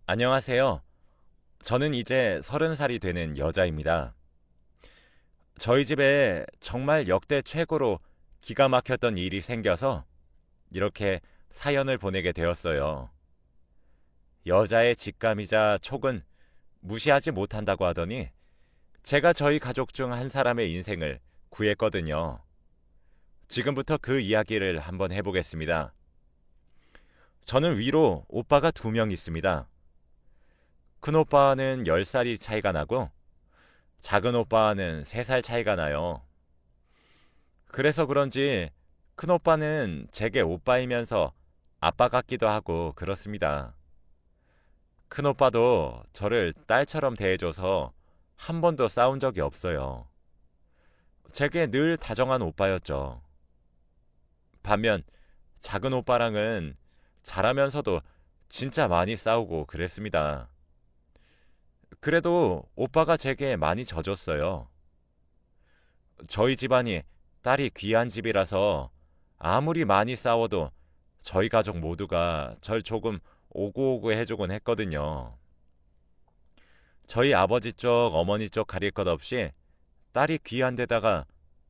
안녕하세요. 저는 이제 30살이 되는 여자입니다. 저희 집에 정말 역대 최고로 기가 막혔던 일이 생겨서 이렇게 사연을 보내게 되었어요. 여자의 직감이자 촉은 무시하지 못한다고 하더니 제가 저희 가족 중 한 사람의 인생을 구했거든요. 지금부터 그 이야기를 한번 해보겠습니다. 저는 위로 오빠가 2명 있습니다. 큰 오빠는 10살이 차이가 나고 작은 오빠는 3살 차이가 나요. 그래서 그런지 큰 오빠는 제게 오빠이면서 아빠 같기도 하고 그렇습니다. 큰 오빠도 저를 딸처럼 대해줘서 한 번도 싸운 적이 없어요. 제게 늘 다정한 오빠였죠. 반면 작은 오빠랑은 잘하면서도 진짜 많이 싸우고 그랬습니다. 그래도 오빠가 제게 많이 져줬어요. 저희 집안이 딸이 귀한 집이라서 아무리 많이 싸워도 저희 가족 모두가 절 조금 오구오구 해주곤 했거든요. 저희 아버지 쪽, 어머니 쪽 가릴 것 없이 딸이 귀한 데다가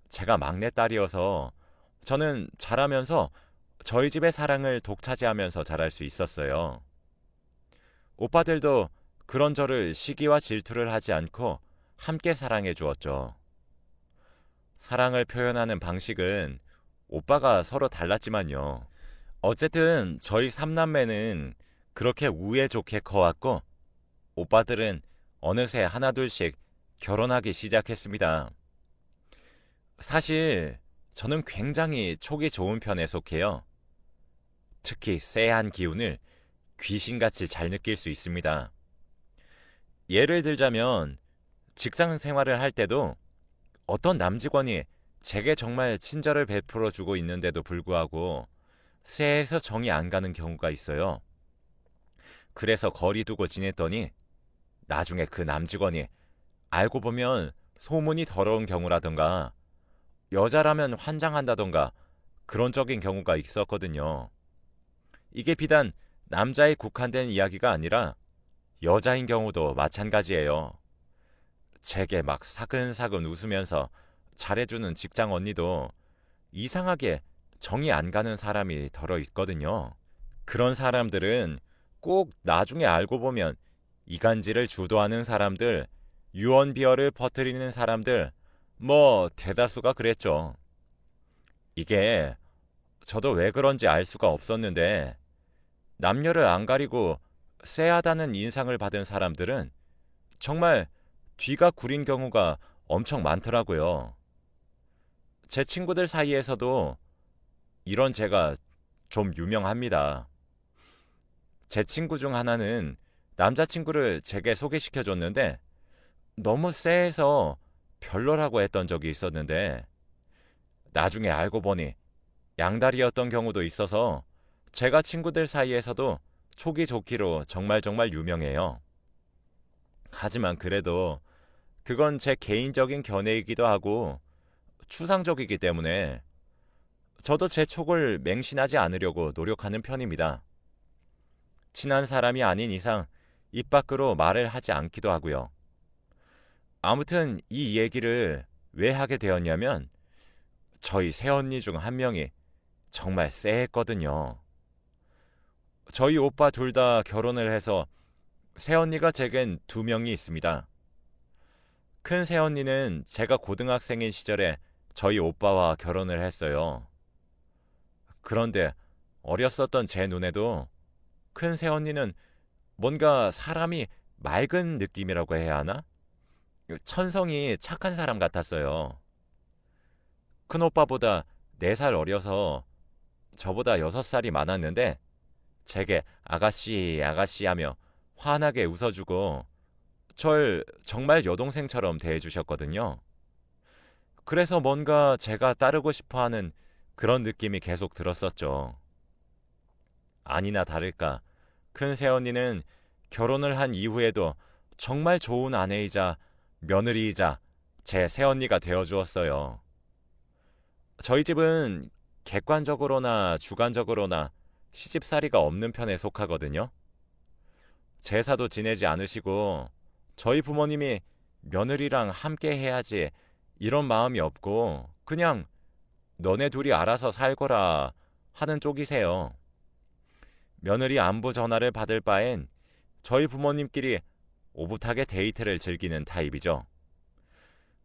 제가 막내딸이어서 저는 자라면서 저희 집의 사랑을 독차지하면서 자랄 수 있었어요. 오빠들도 그런 저를 시기와 질투를 하지 않고 함께 사랑해 주었죠. 사랑을 표현하는 방식은 오빠가 서로 달랐지만요. 어쨌든 저희 삼남매는 그렇게 우애 좋게 커왔고 오빠들은 어느새 하나둘씩 결혼하기 시작했습니다. 사실 저는 굉장히 촉이 좋은 편에 속해요. 특히 쎄한 기운을 귀신같이 잘 느낄 수 있습니다. 예를 들자면 직장 생활을 할 때도 어떤 남직원이 제게 정말 친절을 베풀어 주고 있는데도 불구하고 쎄해서 정이 안 가는 경우가 있어요. 그래서 거리 두고 지냈더니 나중에 그 남직원이 알고 보면 소문이 더러운 경우라던가 여자라면 환장한다던가 그런 적인 경우가 있었거든요. 이게 비단 남자에 국한된 이야기가 아니라 여자인 경우도 마찬가지예요. 제게 막 사근사근 웃으면서 잘해주는 직장 언니도 이상하게 정이 안 가는 사람이 덜어 있거든요. 그런 사람들은 꼭 나중에 알고 보면 이간질을 주도하는 사람들, 유언비어를 퍼뜨리는 사람들, 뭐 대다수가 그랬죠. 이게 저도 왜 그런지 알 수가 없었는데 남녀를 안 가리고 쎄하다는 인상을 받은 사람들은 정말 뒤가 구린 경우가 엄청 많더라고요. 제 친구들 사이에서도 이런 제가 좀 유명합니다. 제 친구 중 하나는 남자친구를 제게 소개시켜 줬는데 너무 쎄해서 별로라고 했던 적이 있었는데 나중에 알고 보니 양다리였던 경우도 있어서 제가 친구들 사이에서도 촉이 좋기로 정말 정말 유명해요. 하지만 그래도 그건 제 개인적인 견해이기도 하고 추상적이기 때문에 저도 제 촉을 맹신하지 않으려고 노력하는 편입니다. 친한 사람이 아닌 이상 입 밖으로 말을 하지 않기도 하고요. 아무튼 이 얘기를 왜 하게 되었냐면 저희 새언니 중 한 명이 정말 쎄했거든요. 저희 오빠 둘 다 결혼을 해서 새언니가 제겐 2명이 있습니다. 큰 새언니는 제가 고등학생인 시절에 저희 오빠와 결혼을 했어요. 그런데 어렸었던 제 눈에도 큰 새언니는 뭔가 사람이 맑은 느낌이라고 해야 하나? 천성이 착한 사람 같았어요. 큰 오빠보다 4살 어려서 저보다 6살이 많았는데 제게 아가씨 아가씨 하며 환하게 웃어주고 절 정말 여동생처럼 대해주셨거든요. 그래서 뭔가 제가 따르고 싶어하는 그런 느낌이 계속 들었었죠. 아니나 다를까 큰 새언니는 결혼을 한 이후에도 정말 좋은 아내이자 며느리이자 제 새언니가 되어주었어요. 저희 집은 객관적으로나 주관적으로나 시집살이가 없는 편에 속하거든요. 제사도 지내지 않으시고 저희 부모님이 며느리랑 함께 해야지 이런 마음이 없고 그냥 너네 둘이 알아서 살거라 하는 쪽이세요. 며느리 안부 전화를 받을 바엔 저희 부모님끼리 오붓하게 데이트를 즐기는 타입이죠.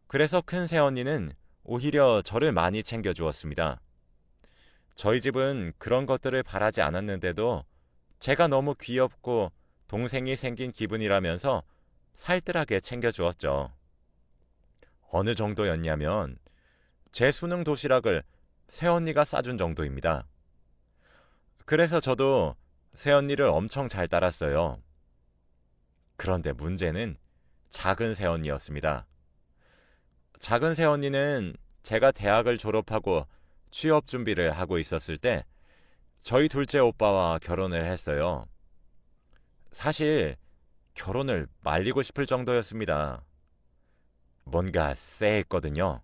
그래서 큰 새언니는 오히려 저를 많이 챙겨주었습니다. 저희 집은 그런 것들을 바라지 않았는데도 제가 너무 귀엽고 동생이 생긴 기분이라면서 살뜰하게 챙겨주었죠. 어느 정도였냐면 제 수능 도시락을 새언니가 싸준 정도입니다. 그래서 저도 새언니를 엄청 잘 따랐어요. 그런데 문제는 작은 새언니였습니다. 작은 새언니는 제가 대학을 졸업하고 취업 준비를 하고 있었을 때 저희 둘째 오빠와 결혼을 했어요. 사실 결혼을 말리고 싶을 정도였습니다. 뭔가 쎄했거든요.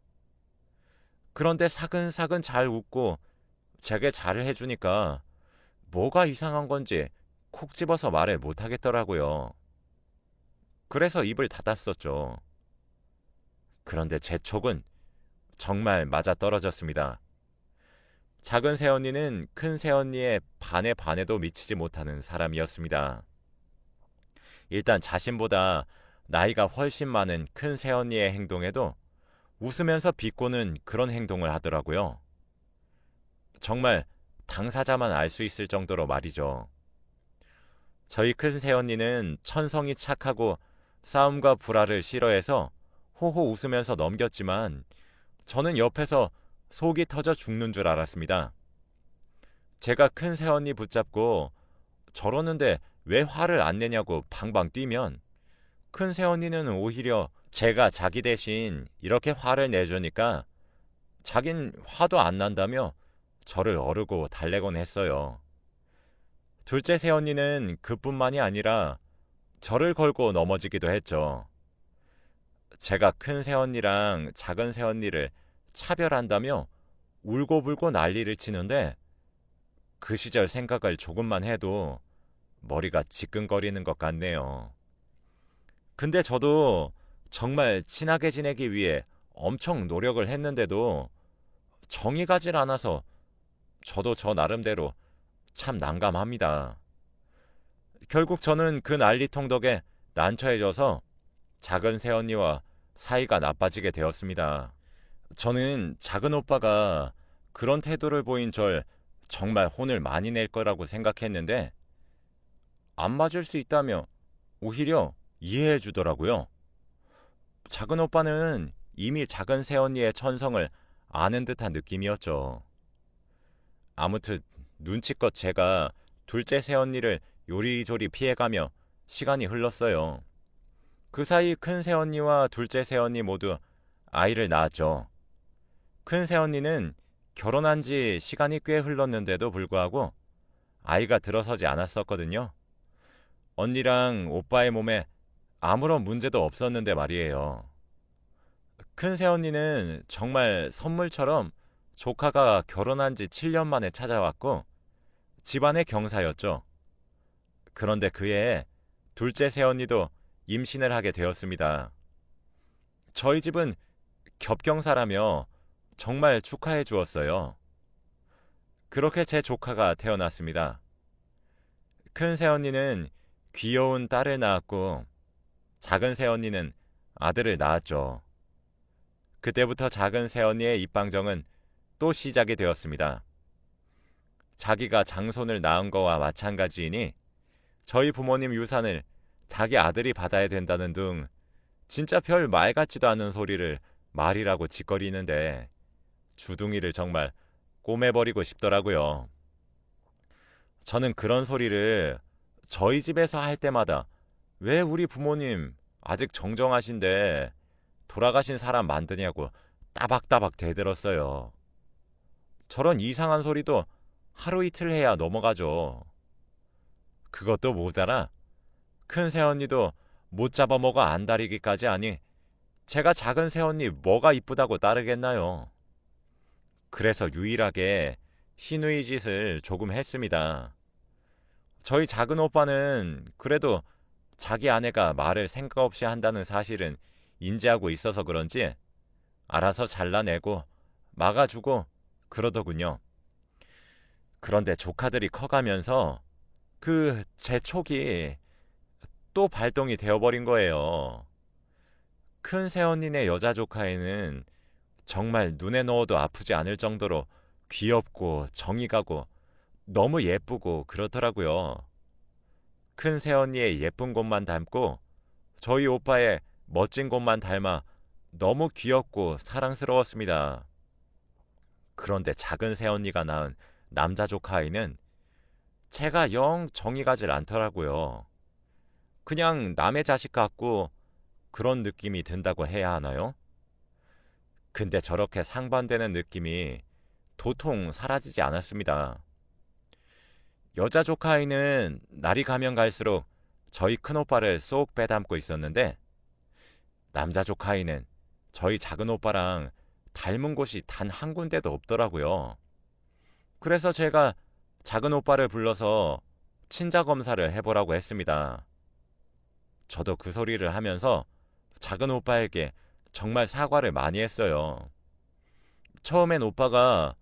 그런데 사근사근 잘 웃고 제게 잘을 해주니까 뭐가 이상한 건지 콕 집어서 말을 못하겠더라고요. 그래서 입을 닫았었죠. 그런데 제 촉은 정말 맞아떨어졌습니다. 작은 새언니는 큰 새언니의 반에 반에도 미치지 못하는 사람이었습니다. 일단 자신보다 나이가 훨씬 많은 큰 새언니의 행동에도 웃으면서 비꼬는 그런 행동을 하더라고요. 정말 당사자만 알 수 있을 정도로 말이죠. 저희 큰 새언니는 천성이 착하고 싸움과 불화를 싫어해서 호호 웃으면서 넘겼지만 저는 옆에서 속이 터져 죽는 줄 알았습니다. 제가 큰 새언니 붙잡고 저러는데 왜 화를 안 내냐고 방방 뛰면 큰 새언니는 오히려 제가 자기 대신 이렇게 화를 내주니까 자긴 화도 안 난다며 저를 어르고 달래곤 했어요. 둘째 새언니는 그뿐만이 아니라 저를 걸고 넘어지기도 했죠. 제가 큰 새언니랑 작은 새언니를 차별한다며 울고불고 난리를 치는데 그 시절 생각을 조금만 해도 머리가 지끈거리는 것 같네요. 근데 저도 정말 친하게 지내기 위해 엄청 노력을 했는데도 정이 가질 않아서 저도 저 나름대로 참 난감합니다. 결국 저는 그 난리통 덕에 난처해져서 작은 새언니와 사이가 나빠지게 되었습니다. 저는 작은 오빠가 그런 태도를 보인 절 정말 혼을 많이 낼 거라고 생각했는데 안 맞을 수 있다며 오히려 이해해 주더라고요. 작은 오빠는 이미 작은 새언니의 천성을 아는 듯한 느낌이었죠. 아무튼 눈치껏 제가 둘째 새언니를 요리조리 피해가며 시간이 흘렀어요. 그 사이 큰 새언니와 둘째 새언니 모두 아이를 낳았죠. 큰 새언니는 결혼한 지 시간이 꽤 흘렀는데도 불구하고 아이가 들어서지 않았었거든요. 언니랑 오빠의 몸에 아무런 문제도 없었는데 말이에요. 큰 새언니는 정말 선물처럼 조카가 결혼한 지 7년 만에 찾아왔고 집안의 경사였죠. 그런데 그해 둘째 새언니도 임신을 하게 되었습니다. 저희 집은 겹경사라며 정말 축하해 주었어요. 그렇게 제 조카가 태어났습니다. 큰 새언니는 귀여운 딸을 낳았고 작은 새언니는 아들을 낳았죠. 그때부터 작은 새언니의 입방정은 또 시작이 되었습니다. 자기가 장손을 낳은 거와 마찬가지이니 저희 부모님 유산을 자기 아들이 받아야 된다는 등 진짜 별 말 같지도 않은 소리를 말이라고 짓거리는데 주둥이를 정말 꼬매버리고 싶더라고요. 저는 그런 소리를 저희 집에서 할 때마다 왜 우리 부모님 아직 정정하신데 돌아가신 사람 만드냐고 따박따박 대들었어요. 저런 이상한 소리도 하루 이틀 해야 넘어가죠. 그것도 모자라 큰 새언니도 못 잡아먹어 안달이기까지 하니 제가 작은 새언니 뭐가 이쁘다고 따르겠나요. 그래서 유일하게 시누이 짓을 조금 했습니다. 저희 작은 오빠는 그래도 자기 아내가 말을 생각 없이 한다는 사실은 인지하고 있어서 그런지 알아서 잘라내고 막아주고 그러더군요. 그런데 조카들이 커가면서 그 제 촉이 또 발동이 되어버린 거예요. 큰 새언니네 여자 조카에는 정말 눈에 넣어도 아프지 않을 정도로 귀엽고 정이 가고 너무 예쁘고 그렇더라고요. 큰 새언니의 예쁜 곳만 닮고 저희 오빠의 멋진 곳만 닮아 너무 귀엽고 사랑스러웠습니다. 그런데 작은 새언니가 낳은 남자 조카 아이는 제가 영 정이 가질 않더라고요. 그냥 남의 자식 같고 그런 느낌이 든다고 해야 하나요? 근데 저렇게 상반되는 느낌이 도통 사라지지 않았습니다. 여자 조카 아이는 날이 가면 갈수록 저희 큰오빠를 쏙 빼닮고 있었는데 남자 조카 아이는 저희 작은 오빠랑 닮은 곳이 단 한 군데도 없더라고요. 그래서 제가 작은 오빠를 불러서 친자 검사를 해보라고 했습니다. 저도 그 소리를 하면서 작은 오빠에게 정말 사과를 많이 했어요. 처음엔 오빠가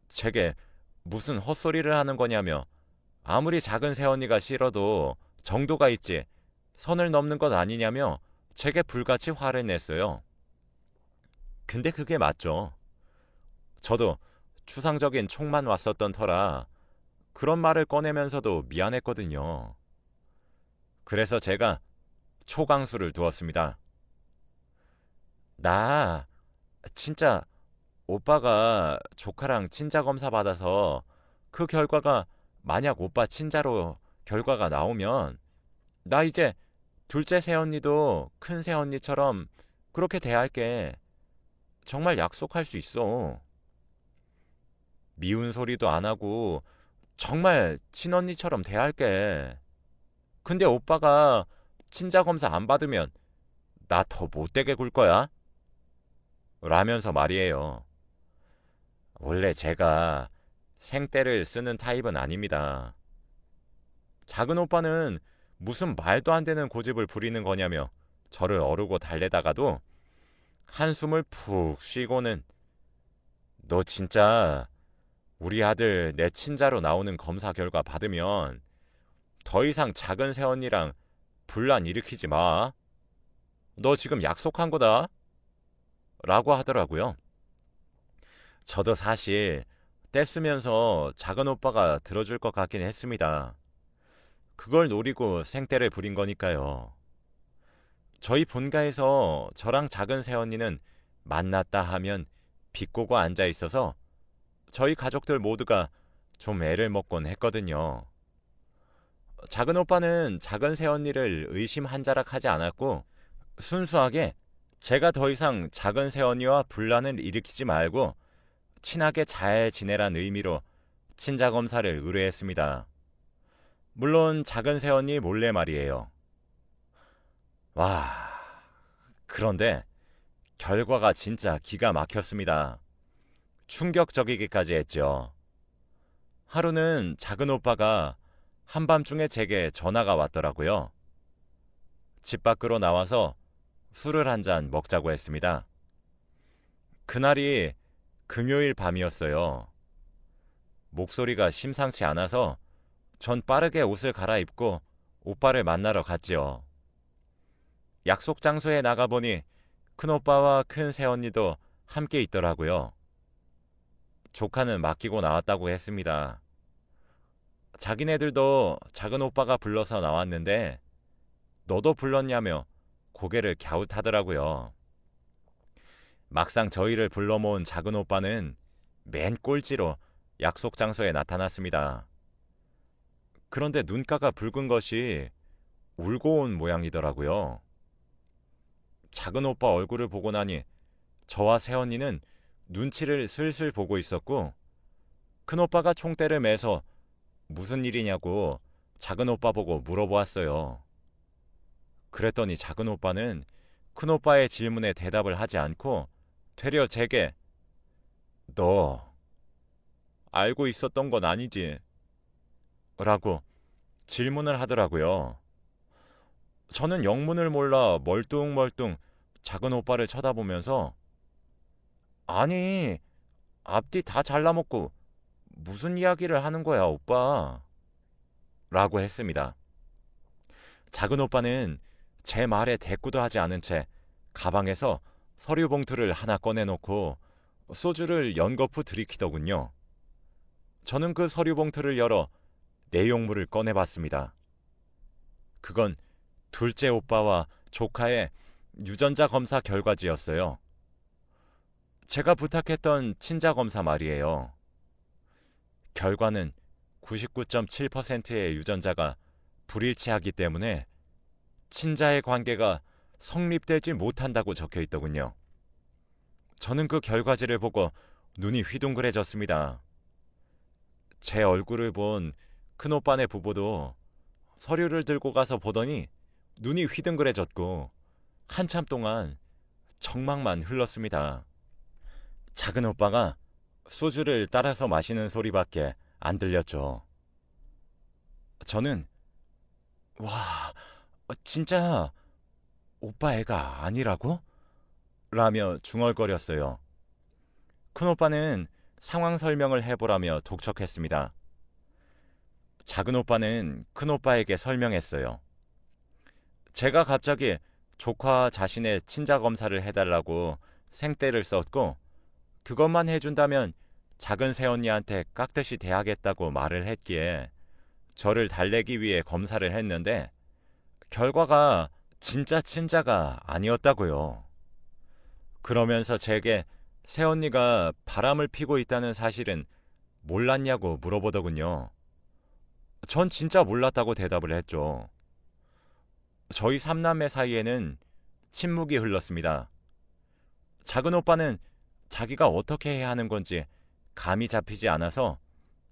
제게 무슨 헛소리를 하는 거냐며 아무리 작은 새언니가 싫어도 정도가 있지 선을 넘는 것 아니냐며 제게 불같이 화를 냈어요. 근데 그게 맞죠. 저도 추상적인 촉만 왔었던 터라 그런 말을 꺼내면서도 미안했거든요. 그래서 제가 초강수를 두었습니다. 나 진짜 오빠가 조카랑 친자 검사 받아서 그 결과가 만약 오빠 친자로 결과가 나오면 나 이제 둘째 새언니도 큰 새언니처럼 그렇게 대할게. 정말 약속할 수 있어. 미운 소리도 안 하고 정말 친언니처럼 대할게. 근데 오빠가 친자 검사 안 받으면 나 더 못되게 굴 거야? 라면서 말이에요. 원래 제가 생떼를 쓰는 타입은 아닙니다. 작은 오빠는 무슨 말도 안 되는 고집을 부리는 거냐며 저를 어르고 달래다가도 한숨을 푹 쉬고는 너 진짜 우리 아들 내 친자로 나오는 검사 결과 받으면 더 이상 작은 새언니랑 분란 일으키지 마. 너 지금 약속한 거다. 라고 하더라고요. 저도 사실 떼쓰면서 작은 오빠가 들어줄 것 같긴 했습니다. 그걸 노리고 생떼를 부린 거니까요. 저희 본가에서 저랑 작은 새언니는 만났다 하면 비꼬고 앉아 있어서 저희 가족들 모두가 좀 애를 먹곤 했거든요. 작은 오빠는 작은 새언니를 의심 한 자락 하지 않았고 순수하게 제가 더 이상 작은 새언니와 분란을 일으키지 말고 친하게 잘 지내란 의미로 친자 검사를 의뢰했습니다. 물론 작은 새언니 몰래 말이에요. 와, 그런데 결과가 진짜 기가 막혔습니다. 충격적이기까지 했죠. 하루는 작은 오빠가 한밤중에 제게 전화가 왔더라고요. 집 밖으로 나와서 술을 한 잔 먹자고 했습니다. 그날이 금요일 밤이었어요. 목소리가 심상치 않아서 전 빠르게 옷을 갈아입고 오빠를 만나러 갔지요. 약속 장소에 나가보니 큰오빠와 큰 새언니도 함께 있더라고요. 조카는 맡기고 나왔다고 했습니다. 자기네들도 작은 오빠가 불러서 나왔는데 너도 불렀냐며 고개를 갸웃하더라고요. 막상 저희를 불러 모은 작은 오빠는 맨 꼴찌로 약속 장소에 나타났습니다. 그런데 눈가가 붉은 것이 울고 온 모양이더라고요. 작은 오빠 얼굴을 보고 나니 저와 새언니는 눈치를 슬슬 보고 있었고 큰 오빠가 총대를 매서 무슨 일이냐고 작은 오빠 보고 물어보았어요. 그랬더니 작은 오빠는 큰 오빠의 질문에 대답을 하지 않고 되려 제게 너 알고 있었던 건 아니지? 라고 질문을 하더라고요. 저는 영문을 몰라 멀뚱멀뚱 작은 오빠를 쳐다보면서 아니, 앞뒤 다 잘라먹고 무슨 이야기를 하는 거야, 오빠? 라고 했습니다. 작은 오빠는 제 말에 대꾸도 하지 않은 채 가방에서 서류 봉투를 하나 꺼내놓고 소주를 연거푸 들이키더군요. 저는 그 서류 봉투를 열어 내용물을 꺼내봤습니다. 그건 둘째 오빠와 조카의 유전자 검사 결과지였어요. 제가 부탁했던 친자 검사 말이에요. 결과는 99.7%의 유전자가 불일치하기 때문에 친자의 관계가 성립되지 못한다고 적혀 있더군요. 저는 그 결과지를 보고 눈이 휘둥그레졌습니다. 제 얼굴을 본 큰오빠네 부부도 서류를 들고 가서 보더니 눈이 휘둥그레졌고 한참 동안 정막만 흘렀습니다. 작은 오빠가 소주를 따라서 마시는 소리밖에 안 들렸죠. 저는 와, 진짜 오빠 애가 아니라고? 라며 중얼거렸어요. 큰오빠는 상황 설명을 해보라며 독촉했습니다. 작은 오빠는 큰오빠에게 설명했어요. 제가 갑자기 조카 자신의 친자 검사를 해달라고 생떼를 썼고 그것만 해준다면 작은 새언니한테 깍듯이 대하겠다고 말을 했기에 저를 달래기 위해 검사를 했는데 결과가 진짜 친자가 아니었다고요. 그러면서 제게 새언니가 바람을 피고 있다는 사실은 몰랐냐고 물어보더군요. 전 진짜 몰랐다고 대답을 했죠. 저희 삼남매 사이에는 침묵이 흘렀습니다. 작은 오빠는 자기가 어떻게 해야 하는 건지 감이 잡히지 않아서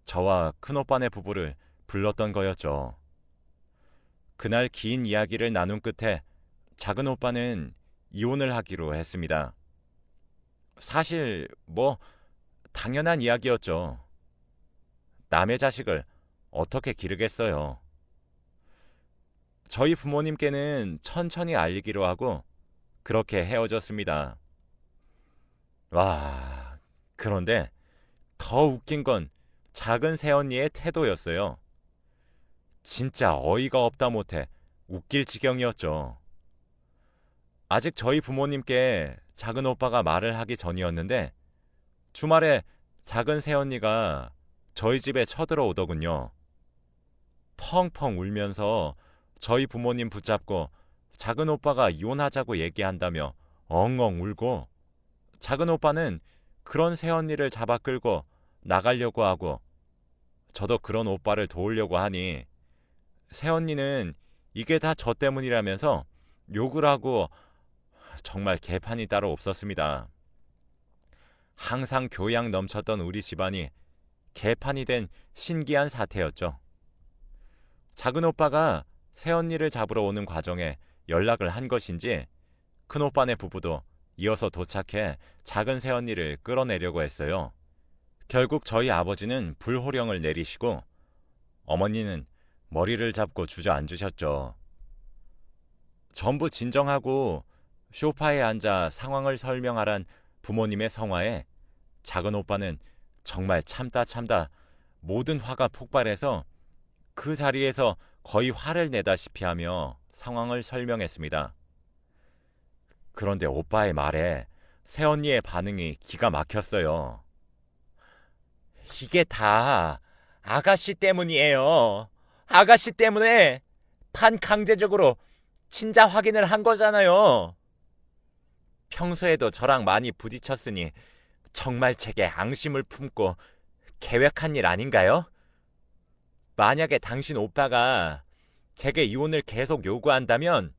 저와 큰오빠네 부부를 불렀던 거였죠. 그날 긴 이야기를 나눈 끝에 작은 오빠는 이혼을 하기로 했습니다. 사실 당연한 이야기였죠. 남의 자식을 어떻게 기르겠어요. 저희 부모님께는 천천히 알리기로 하고 그렇게 헤어졌습니다. 와, 그런데 더 웃긴 건 작은 새언니의 태도였어요. 진짜 어이가 없다 못해 웃길 지경이었죠. 아직 저희 부모님께 작은 오빠가 말을 하기 전이었는데 주말에 작은 새언니가 저희 집에 쳐들어오더군요. 펑펑 울면서 저희 부모님 붙잡고 작은 오빠가 이혼하자고 얘기한다며 엉엉 울고 작은 오빠는 그런 새언니를 잡아 끌고 나가려고 하고 저도 그런 오빠를 도우려고 하니 새언니는 이게 다 저 때문이라면서 욕을 하고 정말 개판이 따로 없었습니다. 항상 교양 넘쳤던 우리 집안이 개판이 된 신기한 사태였죠. 작은 오빠가 새언니를 잡으러 오는 과정에 연락을 한 것인지 큰오빠네 부부도 이어서 도착해 작은 새언니를 끌어내려고 했어요. 결국 저희 아버지는 불호령을 내리시고 어머니는 머리를 잡고 주저앉으셨죠. 전부 진정하고 소파에 앉아 상황을 설명하란 부모님의 성화에 작은 오빠는 정말 참다 모든 화가 폭발해서 그 자리에서 거의 화를 내다시피 하며 상황을 설명했습니다. 그런데 오빠의 말에 새언니의 반응이 기가 막혔어요. 이게 다 아가씨 때문이에요. 아가씨 때문에 반강제적으로 친자 확인을 한 거잖아요. 평소에도 저랑 많이 부딪혔으니 정말 제게 앙심을 품고 계획한 일 아닌가요? 만약에 당신 오빠가 제게 이혼을 계속 요구한다면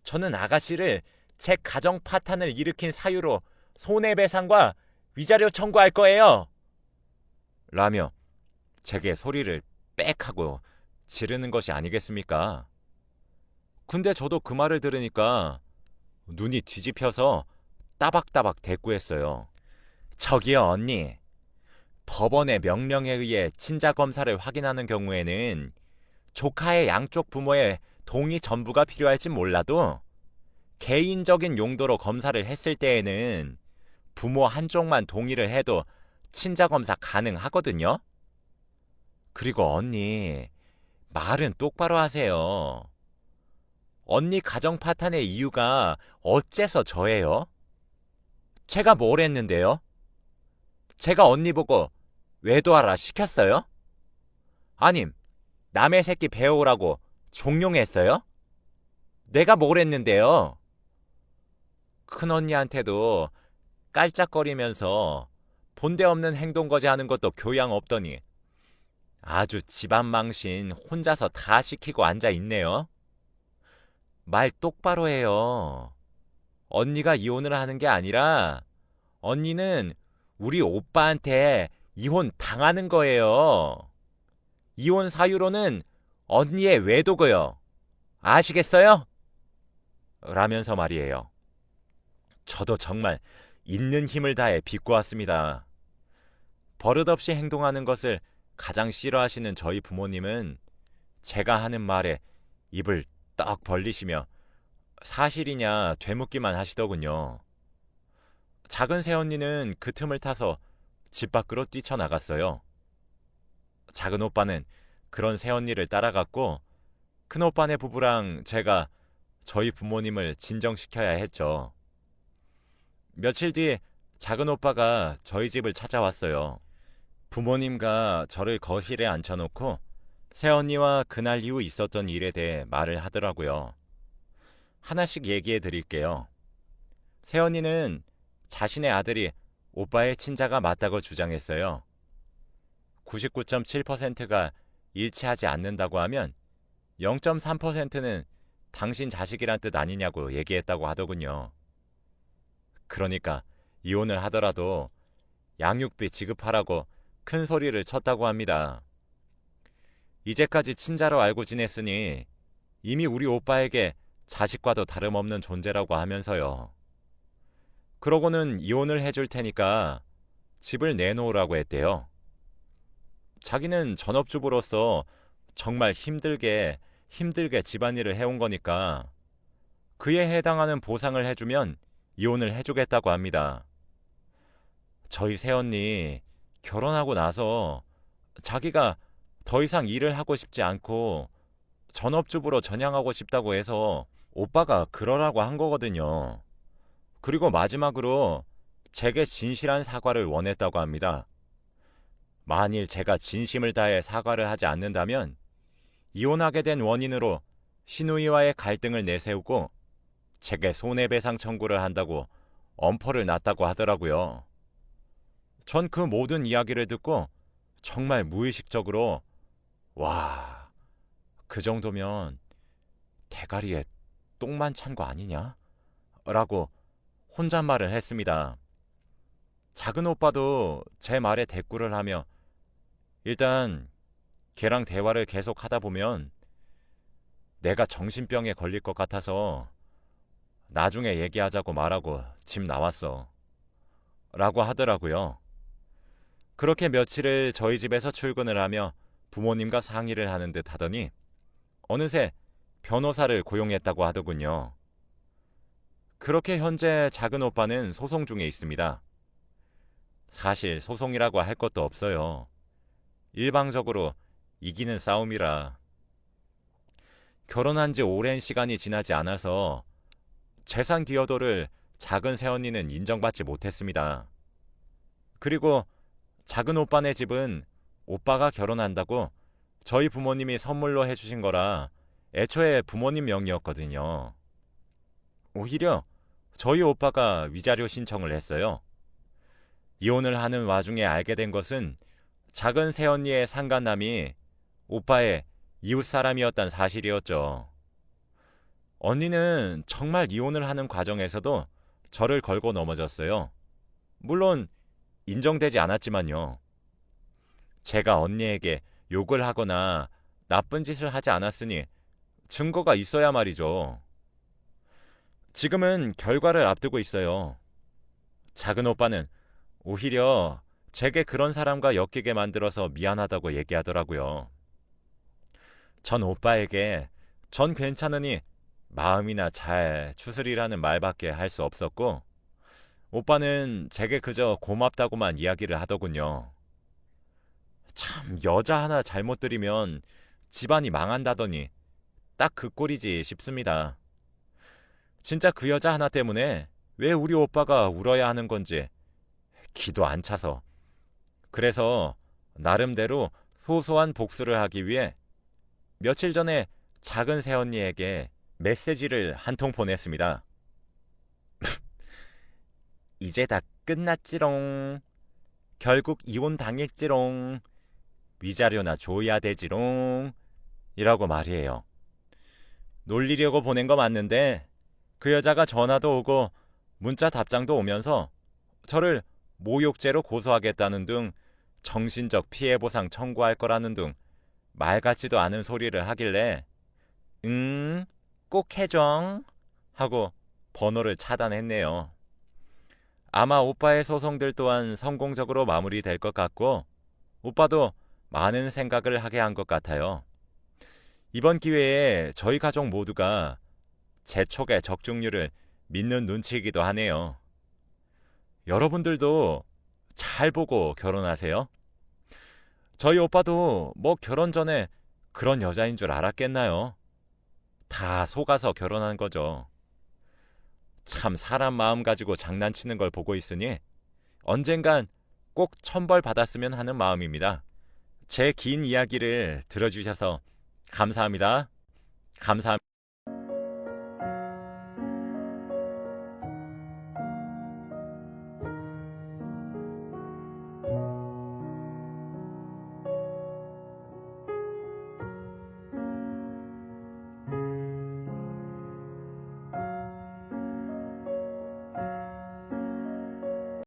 저는 아가씨를 제 가정 파탄을 일으킨 사유로 손해배상과 위자료 청구할 거예요. 라며 제게 소리를 빽 하고 지르는 것이 아니겠습니까? 근데 저도 그 말을 들으니까 눈이 뒤집혀서 따박따박 대꾸했어요. 저기요 언니, 법원의 명령에 의해 친자 검사를 확인하는 경우에는 조카의 양쪽 부모의 동의 전부가 필요할진 몰라도 개인적인 용도로 검사를 했을 때에는 부모 한쪽만 동의를 해도 친자 검사 가능하거든요. 그리고 언니, 말은 똑바로 하세요. 언니 가정 파탄의 이유가 어째서 저예요? 제가 뭘 했는데요? 제가 언니 보고 외도하라 시켰어요? 아님, 남의 새끼 배우라고 종용했어요? 내가 뭘 했는데요? 큰언니한테도 깔짝거리면서 본데 없는 행동거지 하는 것도 교양 없더니 아주 집안 망신 혼자서 다 시키고 앉아 있네요. 말 똑바로 해요. 언니가 이혼을 하는 게 아니라 언니는 우리 오빠한테 이혼 당하는 거예요. 이혼 사유로는 언니의 외도고요. 아시겠어요? 라면서 말이에요. 저도 정말 있는 힘을 다해 비꼬았습니다. 버릇없이 행동하는 것을 가장 싫어하시는 저희 부모님은 제가 하는 말에 입을 떡 벌리시며 사실이냐 되묻기만 하시더군요. 작은 새언니는 그 틈을 타서 집 밖으로 뛰쳐나갔어요. 작은 오빠는 그런 새언니를 따라갔고 큰오빠네 부부랑 제가 저희 부모님을 진정시켜야 했죠. 며칠 뒤 작은 오빠가 저희 집을 찾아왔어요. 부모님과 저를 거실에 앉혀놓고 새언니와 그날 이후 있었던 일에 대해 말을 하더라고요. 하나씩 얘기해 드릴게요. 새언니는 자신의 아들이 오빠의 친자가 맞다고 주장했어요. 99.7%가 일치하지 않는다고 하면 0.3%는 당신 자식이란 뜻 아니냐고 얘기했다고 하더군요. 그러니까 이혼을 하더라도 양육비 지급하라고 큰 소리를 쳤다고 합니다. 이제까지 친자로 알고 지냈으니 이미 우리 오빠에게 자식과도 다름없는 존재라고 하면서요. 그러고는 이혼을 해줄 테니까 집을 내놓으라고 했대요. 자기는 전업주부로서 정말 힘들게 집안일을 해온 거니까 그에 해당하는 보상을 해주면 이혼을 해주겠다고 합니다. 저희 새언니 결혼하고 나서 자기가 더 이상 일을 하고 싶지 않고 전업주부로 전향하고 싶다고 해서 오빠가 그러라고 한 거거든요. 그리고 마지막으로 제게 진실한 사과를 원했다고 합니다. 만일 제가 진심을 다해 사과를 하지 않는다면 이혼하게 된 원인으로 시누이와의 갈등을 내세우고 제게 손해배상 청구를 한다고 엄포를 놨다고 하더라고요. 전 그 모든 이야기를 듣고 정말 무의식적으로 와, 그 정도면 대가리에 똥만 찬 거 아니냐? 라고 혼잣말을 했습니다. 작은 오빠도 제 말에 대꾸를 하며 일단 걔랑 대화를 계속 하다 보면 내가 정신병에 걸릴 것 같아서 나중에 얘기하자고 말하고 집 나왔어. 라고 하더라고요. 그렇게 며칠을 저희 집에서 출근을 하며 부모님과 상의를 하는 듯 하더니 어느새 변호사를 고용했다고 하더군요. 그렇게 현재 작은 오빠는 소송 중에 있습니다. 사실 소송이라고 할 것도 없어요. 일방적으로 이기는 싸움이라. 결혼한 지 오랜 시간이 지나지 않아서 재산 기여도를 작은 새언니는 인정받지 못했습니다. 그리고 작은 오빠네 집은 오빠가 결혼한다고 저희 부모님이 선물로 해주신 거라 애초에 부모님 명의였거든요. 오히려 저희 오빠가 위자료 신청을 했어요. 이혼을 하는 와중에 알게 된 것은 작은 새언니의 상간남이 오빠의 이웃 사람이었단 사실이었죠. 언니는 정말 이혼을 하는 과정에서도 저를 걸고 넘어졌어요. 물론 인정되지 않았지만요. 제가 언니에게 욕을 하거나 나쁜 짓을 하지 않았으니 증거가 있어야 말이죠. 지금은 결과를 앞두고 있어요. 작은 오빠는 오히려 제게 그런 사람과 엮이게 만들어서 미안하다고 얘기하더라고요. 전 오빠에게 전 괜찮으니 마음이나 잘 추스리라는 말밖에 할 수 없었고, 오빠는 제게 그저 고맙다고만 이야기를 하더군요. 참, 여자 하나 잘못 들이면 집안이 망한다더니 딱 그 꼴이지 싶습니다. 진짜 그 여자 하나 때문에 왜 우리 오빠가 울어야 하는 건지 기도 안 차서. 그래서 나름대로 소소한 복수를 하기 위해 며칠 전에 작은 새언니에게 메시지를 한 통 보냈습니다. 이제 다 끝났지롱. 결국 이혼 당했지롱. 위자료나 줘야 되지롱. 이라고 말이에요. 놀리려고 보낸 거 맞는데 그 여자가 전화도 오고 문자 답장도 오면서 저를 모욕죄로 고소하겠다는 등 정신적 피해보상 청구할 거라는 등 말 같지도 않은 소리를 하길래 꼭 해줘 하고 번호를 차단했네요. 아마 오빠의 소송들 또한 성공적으로 마무리될 것 같고 오빠도 많은 생각을 하게 한 것 같아요. 이번 기회에 저희 가족 모두가 재촉의 적중률을 믿는 눈치이기도 하네요. 여러분들도 잘 보고 결혼하세요. 저희 오빠도 뭐 결혼 전에 그런 여자인 줄 알았겠나요? 다 속아서 결혼한 거죠. 참 사람 마음 가지고 장난치는 걸 보고 있으니 언젠간 꼭 천벌 받았으면 하는 마음입니다. 제 긴 이야기를 들어주셔서 감사합니다. 감사합니다.